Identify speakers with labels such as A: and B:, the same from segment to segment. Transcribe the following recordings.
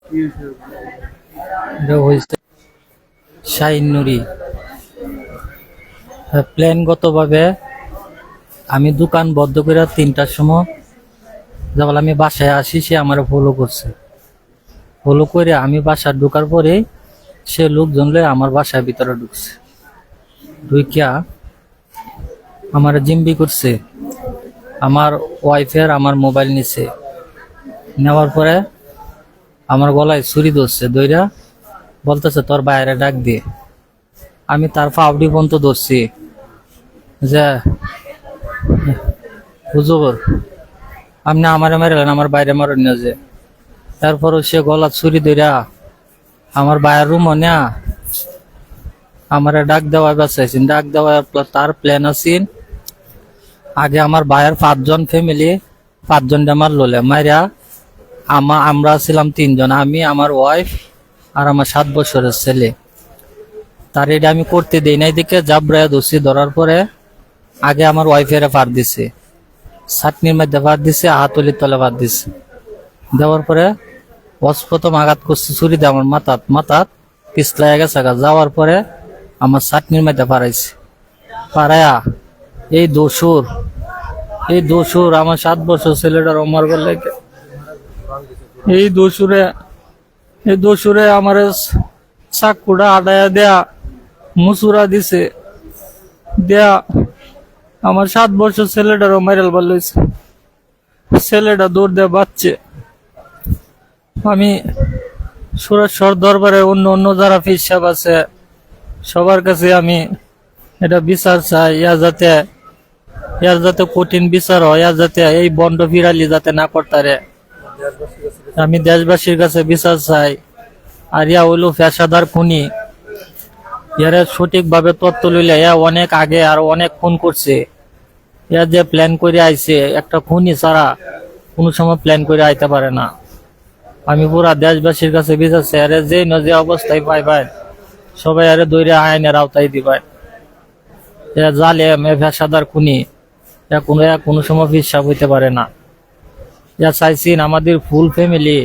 A: এটা হয়েছে শাহিন নুরি। প্ল্যানগতভাবে আমি দোকান বন্ধ করে 3টার সময় যখন আমি বাসায় আসি, সে আমার ফলো করছে। ফলো করে আমি বাসায় ঢোকার পরে সে লোকজন লয়ে আমার বাসার ভিতরে ঢুকছে। ঢুকিয়া আমার জিম্বি করছে, আমার ওয়াইফের আমার মোবাইল নিছে। নেওয়ার পরে আমার গলায় ছুরি ধরছে, দইরা বলতেছে তোর বাইরে ডাক দিয়ে। আমি তার পাউডি পর্যন্ত ধরছি যে হুজুর আপনি আমারে মারলেন, আমার বাইরে মারেন না যে। তারপরও সে গলা ছুরি ধইরা আমার বাইরের রুম না আমারে ডাক দেওয়া বাঁচাইছেন। ডাক দেওয়ার তার প্ল্যান আছেন আগে আমার ভাইয়ের 5জন ফ্যামিলি, 5জন আমার লোলে মাইরা আমরা ছিলাম 3জন, আমি আমার ওয়াইফ আর আমার 7 বছরের ছেলে। তার এটা আমি করতে দেই নাই দেখে জাবরায় ধরছি। ধরার পরে আগে আমার ওয়াইফের ফার দিছে, চাটনির মধ্যে ফার দিছে, হাতলির তলে ফার দিছে। দেওয়ার পরে প্রথম আঘাত করছে ছুরি দিয়ে আমার মাথাত পিছলাই গেছে। যাওয়ার পরে আমার চাটনির মধ্যে ফারাইছে। ফারাইয়া এই দোসুর আমার 7 বছর ছেলেটার অমর বললে এই দোসুরে আমার চাকুটা আদায়া দেয়া মুসুরা দিছে, দেয়া আমার 7 বছর ছেলেটারও মাইরাল বলছে। ছেলেটা দৌড় দেয়া বাচ্চে। আমি সুরেশ্বর দরবারে অন্য যারা ফির সাহেব আছে সবার কাছে আমি এটা বিচার চাই, ইয়ার যাতে কঠিন বিচার হয়, ইয়ার যাতে এই বন্ড ফিরালি যাতে না করতারে আমি দেশবাসীর কাছে বিচার চাই। আর ইয়া হইল পেশাদার খুনি, ইয়ারে সঠিকভাবে তথ্য লইলে ইয়া অনেক আগে আর অনেক খুন করছে। ইয়া যে প্ল্যান করে আইছে, একটা খুনি ছাড়া কোনো সময় প্ল্যান করে আইতে পারে না। আমি পুরা দেশবাসীর কাছে বিচার চাই, আরে যে অবস্থায় পাইবেন সবাই আরে দৈরে আইনের আওতায় দিবেন। এরা জালেম, পেশাদার খুনি, কোনো সময় হিসাব হইতে পারে না। যা চাইছেন আমাদের ফুল ফ্যামিলি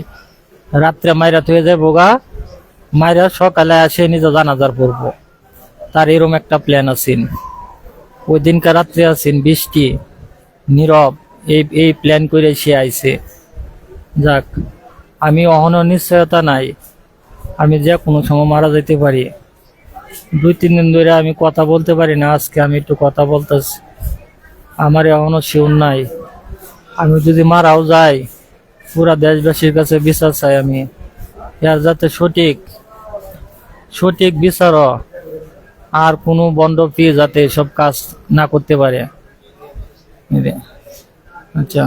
A: রাত্রে মাইরা থয়ে যায় বোগা, মাইরা সকালে আসে নিজে জানাজার পড়বো। তার এরকম একটা প্ল্যান আছেন। ওই দিনকার রাত্রে আছেন বৃষ্টি নীরব, এই প্ল্যান করে সে আইছে। যাক, আমি অহনো নিশ্চয়তা নাই, আমি যে কোনো সময় মারা যেতে পারি। 2-3 দিন ধরে আমি কথা বলতে পারি না, আজকে আমি একটু কথা বলতেছি। আমার এখনো শিওর নাই, আমি যদি মারাও যাই পুরা দেশবাসীর কাছে বিচার চাই আমি। এর যাতে সঠিক বিচার আর কোনো বন্ড পি যাতে সব কাজ না করতে পারে। আচ্ছা।